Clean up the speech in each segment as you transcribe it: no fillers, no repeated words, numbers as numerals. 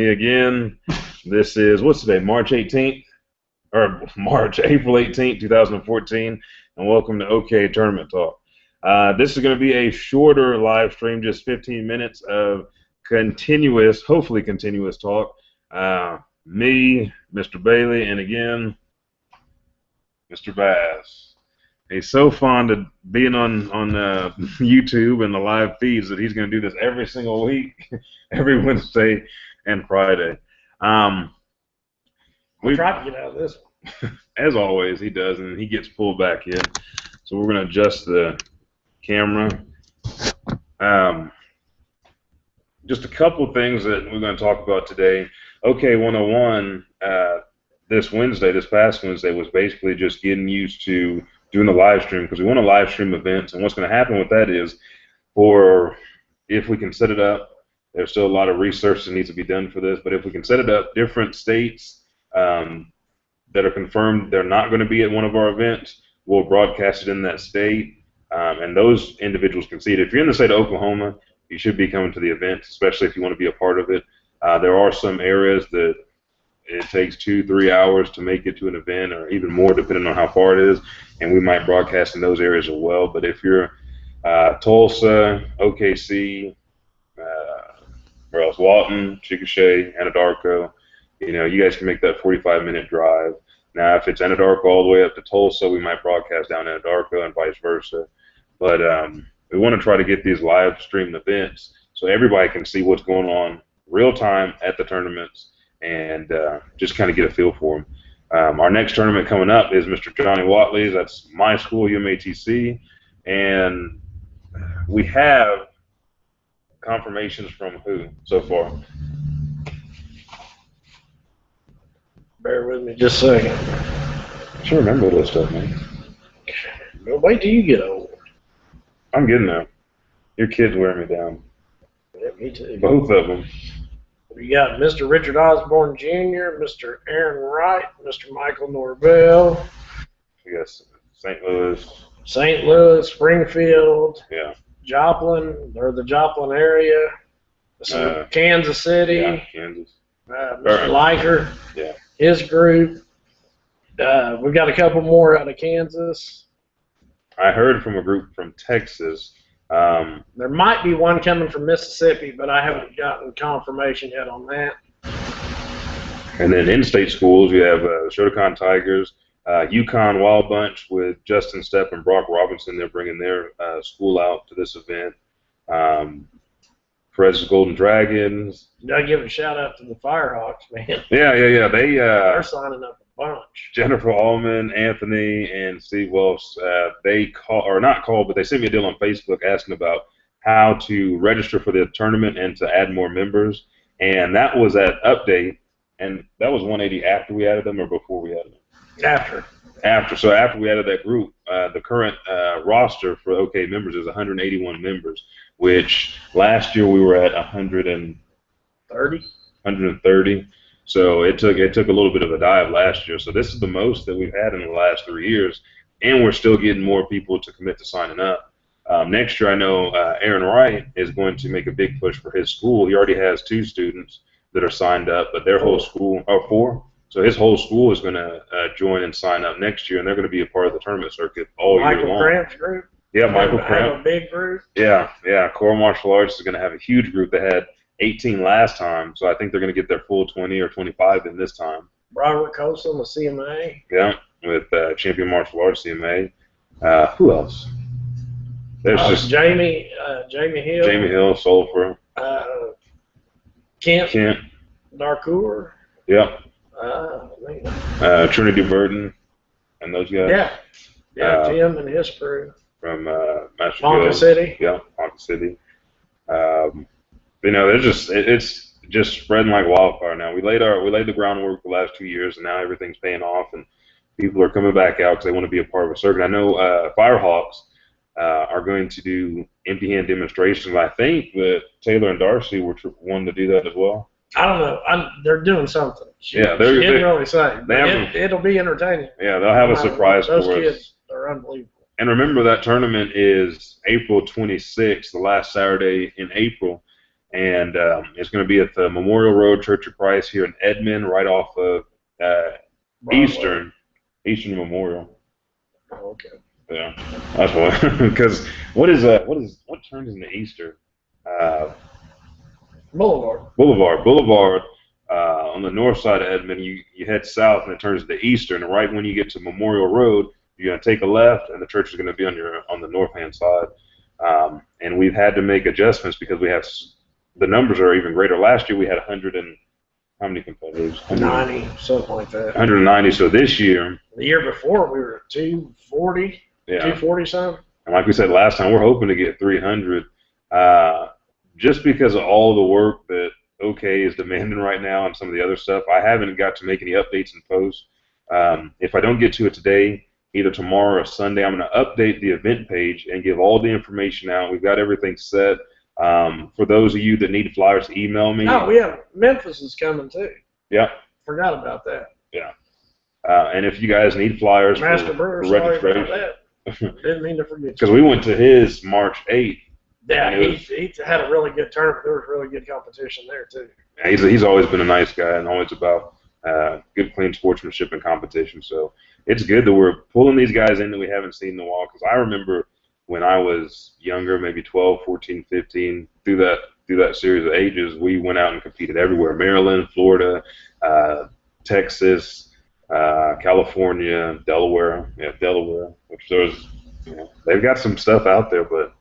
me again. This is, what's today, March 18th? Or April 18th, 2014. And welcome to O.K.A. Tournament Talk. This is going to be a shorter live stream, just 15 minutes of continuous, hopefully continuous talk. Me, Mr. Bailey, and again, Mr. Bass. He's so fond of being on YouTube and the live feeds that he's going to do this every single week, every Wednesday and Friday. We try to get out of this one. As always, he does, and he gets pulled back in. So we're going to adjust the camera. Just a couple things that we're going to talk about today. O.K.A. 101 this past Wednesday, was basically just getting used to doing the live stream, because we want to live stream events. And what's going to happen with that is, if we can set it up, there's still a lot of research that needs to be done for this, but if we can set it up, different states that are confirmed they're not going to be at one of our events, we'll broadcast it in that state, and those individuals can see it. If you're in the state of Oklahoma, you should be coming to the event, especially if you want to be a part of it. There are some areas that it takes 2-3 hours to make it to an event, or even more depending on how far it is, and we might broadcast in those areas as well. But if you're Tulsa, OKC, where else? Walton, Chickasha, Anadarko, you guys can make that 45-minute drive. Now, if it's Anadarko all the way up to Tulsa, we might broadcast down Anadarko and vice versa. But we want to try to get these live streamed events so everybody can see what's going on real time at the tournaments, and just kind of get a feel for them. Our next tournament coming up is Mr. Johnny Watley's. That's my school, UMATC, and we have confirmations from who so far? Bear with me just a second. I should remember this stuff, man. Well, wait till you get old. I'm getting there. Your kids wear me down. Yeah, me too. Both of them. We got Mr. Richard Osborne Jr., Mr. Aaron Wright, Mr. Michael Norvell. We got St. Louis. St. Louis, Springfield. Yeah. Joplin, or the Joplin area. Kansas City. Yeah, Kansas. Mr. Liker. Yeah. His group. We've got a couple more out of Kansas. I heard from a group from Texas. There might be one coming from Mississippi, but I haven't gotten confirmation yet on that. And then in-state schools, we have Shotokan Tigers, Yukon Wild Bunch with Justin Stepp and Brock Robinson. They're bringing their school out to this event. Perez's Golden Dragons. Gotta give a shout out to the Firehawks, man. Yeah. They're signing up a bunch. Jennifer Allman, Anthony, and Steve Welsh, they sent me a deal on Facebook asking about how to register for the tournament and to add more members. And that was at update, and that was 180 after we added them or before we added them? After. So after we added that group, the current roster for OK members is 181 members, which last year we were at 130. So it took a little bit of a dive last year. So this is the most that we've had in the last 3 years, and we're still getting more people to commit to signing up. Next year, I know Aaron Wright is going to make a big push for his school. He already has 2 students that are signed up, but their whole school, 4. So his whole school is going to join and sign up next year, and they're going to be a part of the tournament circuit all year long. Michael Cramp's group? Yeah, Michael Cramp. Have a big group? Yeah. Core Martial Arts is going to have a huge group. They had 18 last time, so I think they're going to get their full 20 or 25 in this time. Robert Colson, the CMA. Yeah, with Champion Martial Arts CMA. Who else? There's just Jamie Hill. Jamie Hill, Sulphur. Kent. Darkour. Yep. Trinity Burton and those guys. Yeah, Jim and his crew. From Master Ponca City. Yeah, Ponca City. It's just spreading like wildfire now. We laid the groundwork the last 2 years, and now everything's paying off, and people are coming back out because they want to be a part of a circuit. I know Firehawks are going to do empty hand demonstrations. I think that Taylor and Darcy were wanting to do that as well. I don't know. They're doing something. She didn't really say. It'll be entertaining. Yeah, they'll have a surprise for us. Those kids are unbelievable. And remember, that tournament is April 26th, the last Saturday in April. and it's going to be at the Memorial Road Church of Christ here in Edmond, right off of Eastern Memorial. Oh, okay. Yeah, that's what. Because what turns into Easter? Uh, Boulevard. On the north side of Edmond, you head south and it turns into Eastern. And right when you get to Memorial Road, you're going to take a left, and the church is going to be on the north hand side. And we've had to make adjustments because we have the numbers are even greater. Last year we had 100 and how many competitors? 90, something like that. 190. So this year, the year before we were at 240, 240 something. And like we said last time, we're hoping to get 300. Just because of all the work that O.K.A. is demanding right now and some of the other stuff, I haven't got to make any updates and posts. If I don't get to it today, either tomorrow or Sunday, I'm going to update the event page and give all the information out. We've got everything set. For those of you that need flyers, email me. Oh, yeah. Memphis is coming too. Yeah. Forgot about that. Yeah. And if you guys need flyers Master Brewer, sorry about that. Didn't mean to forget you. Because we went to his March 8th. Yeah, he had a really good tournament. There was really good competition there too. Yeah, he's always been a nice guy and always about good, clean sportsmanship and competition. So it's good that we're pulling these guys in that we haven't seen in a while. Because I remember when I was younger, maybe 12, 14, 15, through that series of ages, we went out and competed everywhere: Maryland, Florida, Texas, California, Delaware. Yeah, Delaware. Which they've got some stuff out there, but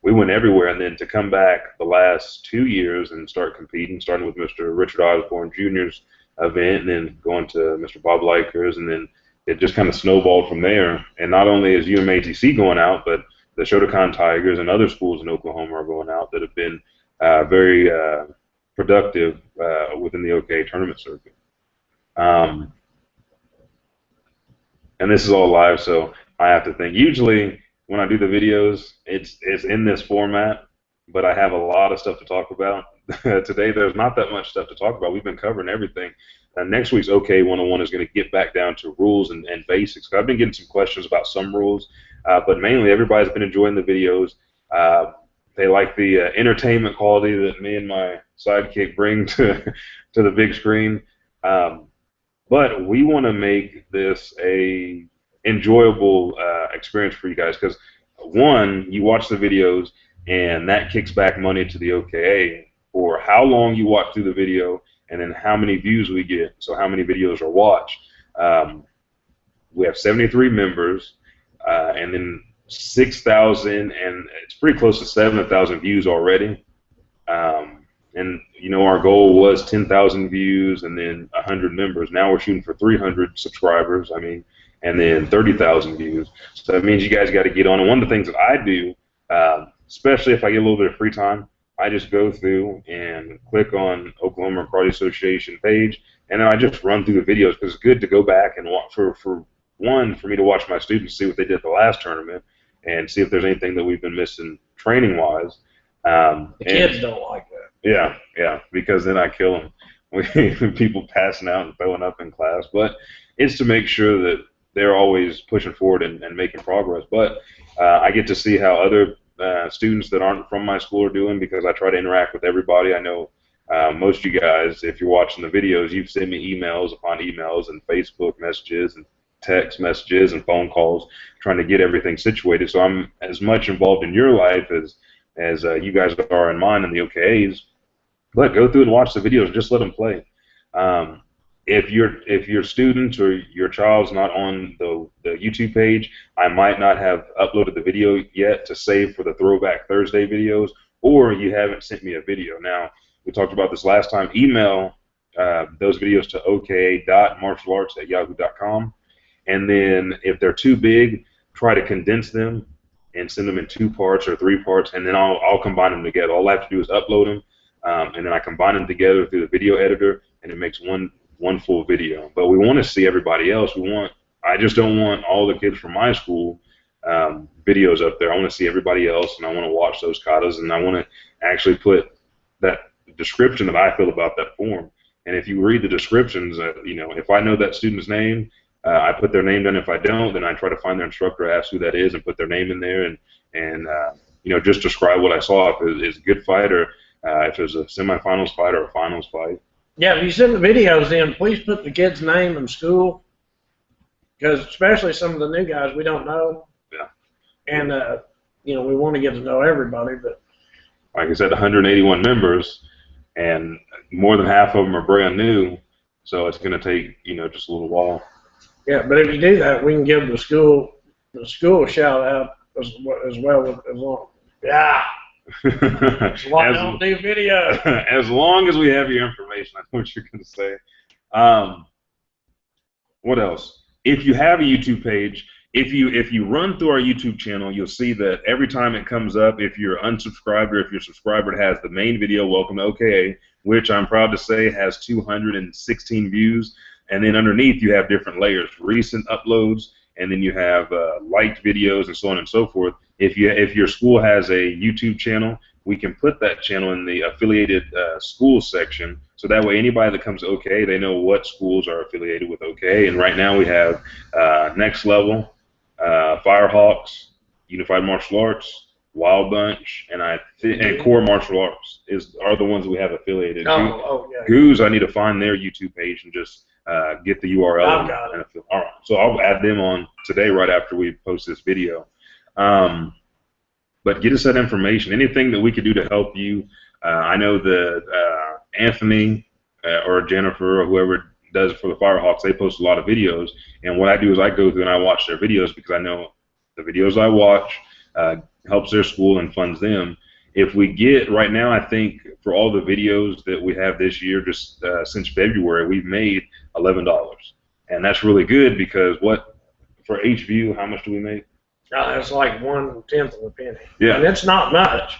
we went everywhere. And then to come back the last 2 years and start competing, starting with Mr. Richard Osborne Jr.'s event, and then going to Mr. Bob Likers, and then it just kind of snowballed from there. And not only is UMATC going out, but the Shotokan Tigers and other schools in Oklahoma are going out that have been very productive within the O.K.A. tournament circuit. And this is all live, so I have to think. Usually when I do the videos, it's in this format, but I have a lot of stuff to talk about. Today there's not that much stuff to talk about. We've been covering everything. Next week's O.K.A. 101 is going to get back down to rules and basics. I've been getting some questions about some rules, but mainly everybody's been enjoying the videos. They like the entertainment quality that me and my sidekick bring to the big screen. But we want to make this a enjoyable experience for you guys, because one, you watch the videos and that kicks back money to the O.K.A. for how long you watch through the video and then how many views we get, so how many videos are watched. We have 73 members and then 6,000, and it's pretty close to 7,000 views already. And our goal was 10,000 views and then 100 members. Now we're shooting for 300 subscribers. And then 30,000 views. So that means you guys got to get on. And one of the things that I do, especially if I get a little bit of free time, I just go through and click on Oklahoma Karate Association page, and then I just run through the videos, because it's good to go back and watch for me to watch my students, see what they did at the last tournament, and see if there's anything that we've been missing training-wise. The kids don't like that. Yeah, because then I kill them. People passing out and throwing up in class. But it's to make sure that they're always pushing forward and making progress. But I get to see how other students that aren't from my school are doing, because I try to interact with everybody. I know most of you guys, if you're watching the videos, you've sent me emails upon emails and Facebook messages and text messages and phone calls trying to get everything situated. So I'm as much involved in your life as you guys are in mine and the O.K.As. But go through and watch the videos. Just let them play. If your student or your child's not on the YouTube page, I might not have uploaded the video yet to save for the Throwback Thursday videos, or you haven't sent me a video. Now, we talked about this last time. Email those videos to oka.martialarts@yahoo.com, and then if they're too big, try to condense them and send them in 2 parts or 3 parts, and then I'll combine them together. All I have to do is upload them, and then I combine them together through the video editor, and it makes one full video. But we want to see everybody else. I just don't want all the kids from my school videos up there. I want to see everybody else, and I want to watch those katas, and I want to actually put that description that I feel about that form. And if you read the descriptions, if I know that student's name, I put their name down. If I don't, then I try to find their instructor, ask who that is, and put their name in there, and just describe what I saw. If it's a good fighter, if there's a semifinals fight or a finals fight. Yeah, if you send the videos in, please put the kid's name and school, because especially some of the new guys we don't know. Yeah. And we want to get to know everybody, but like I said, 181 members, and more than half of them are brand new, so it's going to take just a little while. Yeah, but if you do that, we can give the school a shout out as well as long. Yeah. That's why I don't do video. As long as we have your information, that's what you're going to say. What else? If you have a YouTube page, if you run through our YouTube channel, you'll see that every time it comes up, if you're unsubscribed or if you're subscribed, it has the main video, Welcome to O.K.A., which I'm proud to say has 216 views. And then underneath, you have different layers, recent uploads, and then you have liked videos and so on and so forth. If your school has a YouTube channel, we can put that channel in the affiliated schools section, so that way anybody that comes to O.K.A., they know what schools are affiliated with O.K.A. And right now we have Next Level, Firehawks, Unified Martial Arts, Wild Bunch, and Core Martial Arts are the ones that we have affiliated. Yeah. Goose, I need to find their YouTube page and just get the URL. I've got it. All right, so I'll add them on today right after we post this video. But get us that information. Anything that we could do to help you. I know that Anthony or Jennifer or whoever does for the Firehawks, they post a lot of videos. And what I do is I go through and I watch their videos, because I know the videos I watch helps their school and funds them. If we get, right now, I think for all the videos that we have this year, just since February, we've made $11. And that's really good, because for each view, how much do we make? It's like 1/10 of a penny. Yeah. And it's not much.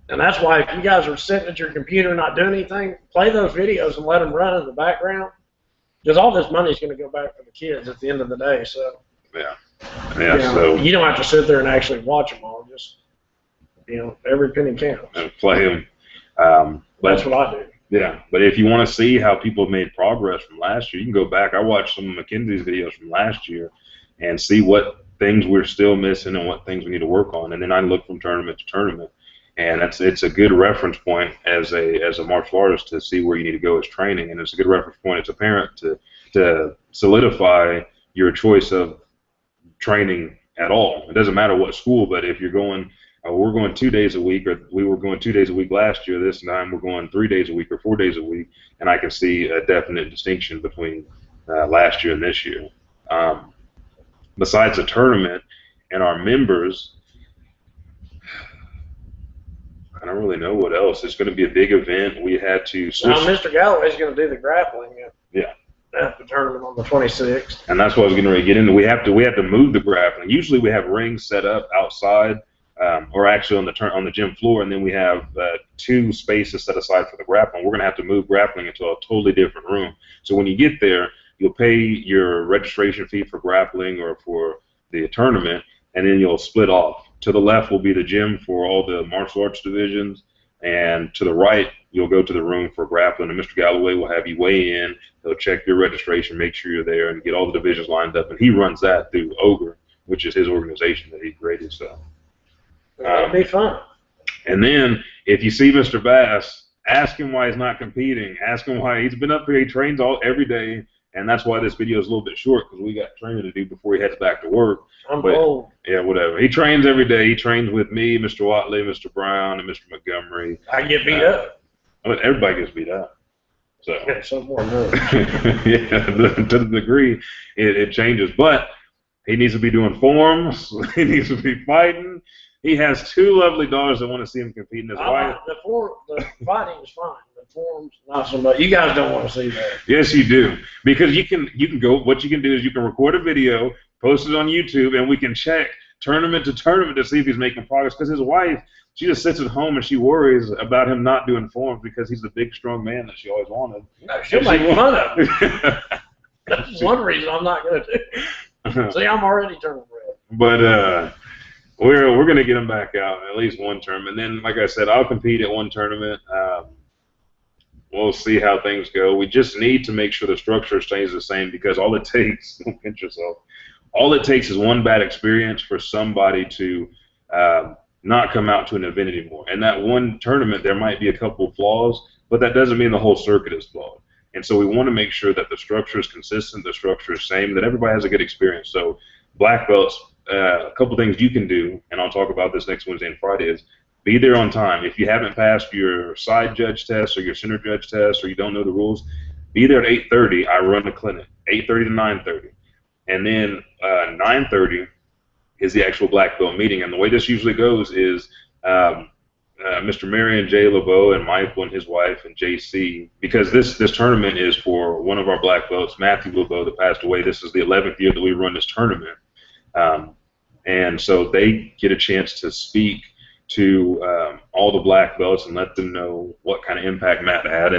And that's why if you guys are sitting at your computer not doing anything, play those videos and let them run in the background. Because all this money is going to go back for the kids at the end of the day. So So you don't have to sit there and actually watch them all. Just every penny counts. And play them. That's what I do. Yeah, but if you want to see how people have made progress from last year, you can go back. I watched some of Mackenzie's videos from last year and see what things we're still missing and what things we need to work on. And then I look from tournament to tournament. And it's a good reference point as a martial artist to see where you need to go as training, and it's a good reference point as a parent to solidify your choice of training at all. It doesn't matter what school, but if you're going, we're going 2 days a week, or we were going 2 days a week last year. This time we're going 3 days a week or 4 days a week, and I can see a definite distinction between last year and this year. Besides the tournament and our members, I don't really know what else. It's going to be a big event. We had to switch. Now, Mr. Galloway's going to do the grappling at the tournament on the 26th. And that's what I was getting ready to get into. We have to move the grappling. Usually we have rings set up outside, or actually on the gym floor, and then we have 2 spaces set aside for the grappling. We're going to have to move grappling into a totally different room. So when you get there, you'll pay your registration fee for grappling or for the tournament, and then you'll split off. To the left will be the gym for all the martial arts divisions, and to the right, you'll go to the room for grappling, and Mr. Galloway will have you weigh in. He'll check your registration, make sure you're there, and get all the divisions lined up, and he runs that through O.K.A., which is his organization that he created. So That'll be fun. And then, if you see Mr. Bass, ask him why he's not competing. Ask him why he's been up here. He trains every day. And that's why this video is a little bit short, because we got training to do before he heads back to work. I'm old. Yeah, whatever. He trains every day. He trains with me, Mr. Watley, Mr. Brown, and Mr. Montgomery. I get beat up. Everybody gets beat up. So some more than yeah, to the degree it changes. But he needs to be doing forms. He needs to be fighting. He has 2 lovely daughters that want to see him compete in his wife. The fighting is fine. The forms, not so much. You guys don't want to see that. Yes, you do. Because you can go. What you can do is you can record a video, post it on YouTube, and we can check tournament to tournament to see if he's making progress. Because his wife, she just sits at home and she worries about him not doing forms because he's the big, strong man that she always wanted. No, she'll make fun of him. That's one reason I'm not going to do. See, I'm already turning red. But we're going to get him back out at least one term, and then, like I said, I'll compete at one tournament. We'll see how things go. We just need to make sure the structure stays the same, because all it takes, don't pinch yourself, all it takes is one bad experience for somebody to not come out to an event anymore. And that one tournament, there might be a couple of flaws, but that doesn't mean the whole circuit is flawed. And so we want to make sure that the structure is consistent, the structure is same, that everybody has a good experience. So black belts, a couple things you can do, and I'll talk about this next Wednesday and Friday, is be there on time. If you haven't passed your side judge test or your center judge test, or you don't know the rules, be there at 8:30. I run the clinic, 8:30 to 9:30. And then 9:30 is the actual black belt meeting. And the way this usually goes is Mr. Marion J. LeBeau and Michael and his wife and JC, because this tournament is for one of our black belts, Matthew LeBeau, that passed away. This is the 11th year that we run this tournament. And so they get a chance to speak to all the black belts and let them know what kind of impact Matt had.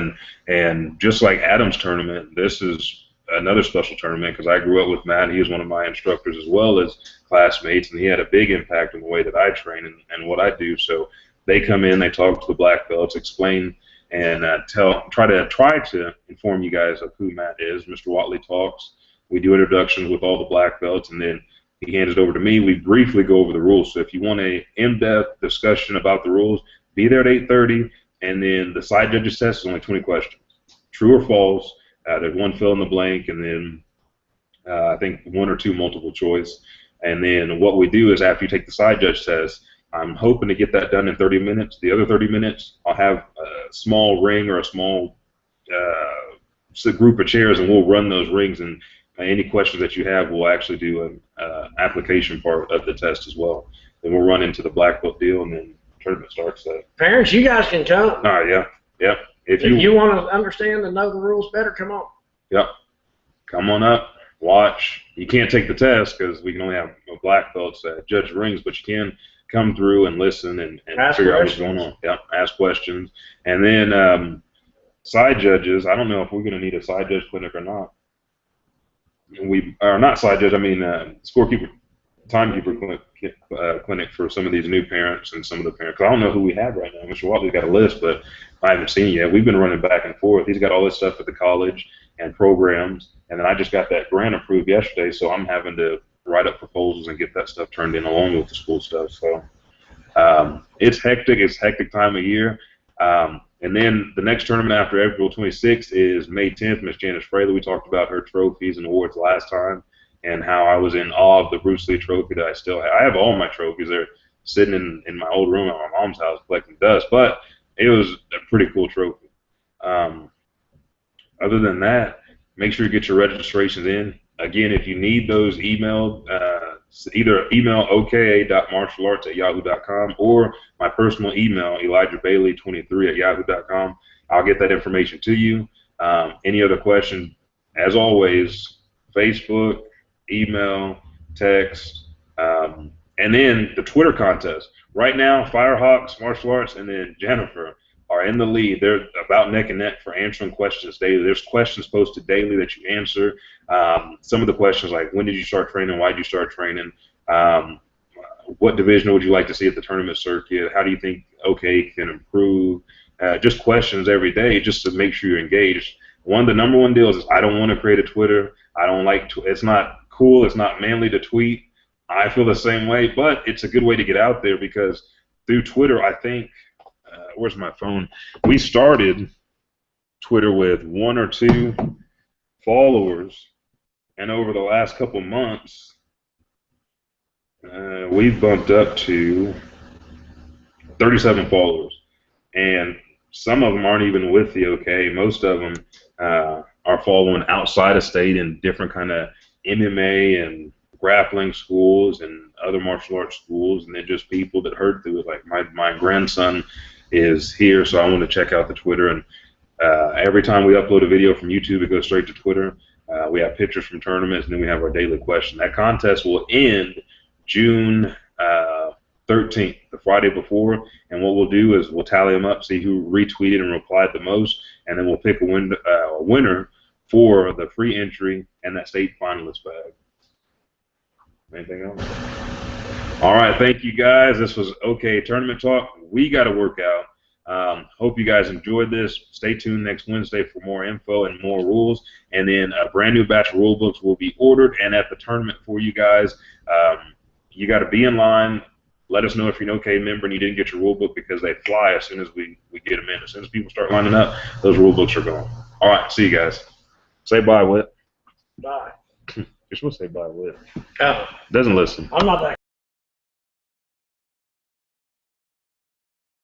And just like Adam's tournament, this is another special tournament because I grew up with Matt. He was one of my instructors as well as classmates, and he had a big impact on the way that I train and what I do. So they come in, they talk to the black belts, explain, and try to inform you guys of who Matt is. Mr. Watley talks. We do introductions with all the black belts, and then he hands it over to me. We briefly go over the rules. So if you want a in-depth discussion about the rules, be there at 8:30, and then the side judges test is only 20 questions. True or false. There's one fill in the blank, and then I think one or two multiple choice. And then what we do is after you take the side judge test, I'm hoping to get that done in 30 minutes. The other 30 minutes, I'll have a small ring or a small group of chairs, and we'll run those rings. And any questions that you have, we'll actually do an application part of the test as well. Then we'll run into the black belt deal, and then the tournament starts. Parents, you guys can come. Yeah. If you want to understand and know the rules better, come on. Yep. Come on up, watch. You can't take the test because we can only have black belts judge rings, but you can come through and listen and figure out what's going on. Yep. Ask questions. And then side judges, I don't know if we're going to need a side judge clinic or not. We are not side judge, I mean scorekeeper, timekeeper clinic for some of these new parents and some of the parents. Cause I don't know who we have right now. Mr. Watley's got a list, but I haven't seen it yet. We've been running back and forth. He's got all this stuff at the college and programs, and then I just got that grant approved yesterday, so I'm having to write up proposals and get that stuff turned in along with the school stuff. So it's hectic. It's a hectic time of year. And then the next tournament after April 26th is May 10th. Miss Janice Fraley, we talked about her trophies and awards last time and how I was in awe of the Bruce Lee trophy that I still have. I have all my trophies. They're sitting in my old room at my mom's house collecting dust, but it was a pretty cool trophy. Other than that, make sure you get your registrations in. Again, if you need those emailed, either email oka.martialarts@yahoo.com or my personal email, elijahbailey23@yahoo.com. I'll get that information to you. Any other questions, as always, Facebook, email, text, and then the Twitter contest. Right now, Firehawks, Martial Arts, and then Jennifer are in the lead. They're about neck and neck for answering questions daily. There's questions posted daily that you answer. Some of the questions like, when did you start training? Why did you start training? What division would you like to see at the tournament circuit? How do you think O.K.A. can improve? Just questions every day just to make sure you're engaged. The number one deal is I don't want to create a Twitter. I don't like it's not cool. It's not manly to tweet. I feel the same way, but it's a good way to get out there because through Twitter, I think, where's my phone? We started Twitter with 1 or 2 followers, and over the last couple months, we've bumped up to 37 followers, and some of them aren't even with the O.K.A. Most of them are following outside of state in different kind of MMA and grappling schools and other martial arts schools, and then just people that heard through it. Like my grandson is here, so I want to check out the Twitter. And every time we upload a video from YouTube, it goes straight to Twitter. We have pictures from tournaments, and then we have our daily question. That contest will end June 13th, the Friday before, and what we'll do is we'll tally them up, see who retweeted and replied the most, and then we'll pick a winner for the free entry and that state finalist bag. Anything else? All right, thank you guys. This was O.K.A. Tournament Talk. We got to work out. Hope you guys enjoyed this. Stay tuned next Wednesday for more info and more rules. And then a brand new batch of rule books will be ordered and at the tournament for you guys. You got to be in line. Let us know if you're an OK member and you didn't get your rule book, because they fly as soon as we get them in. As soon as people start lining up, those rule books are gone. All right, see you guys. Say bye, Whit. Bye. You're supposed to say bye, Whit. Oh. Doesn't listen. I'm not that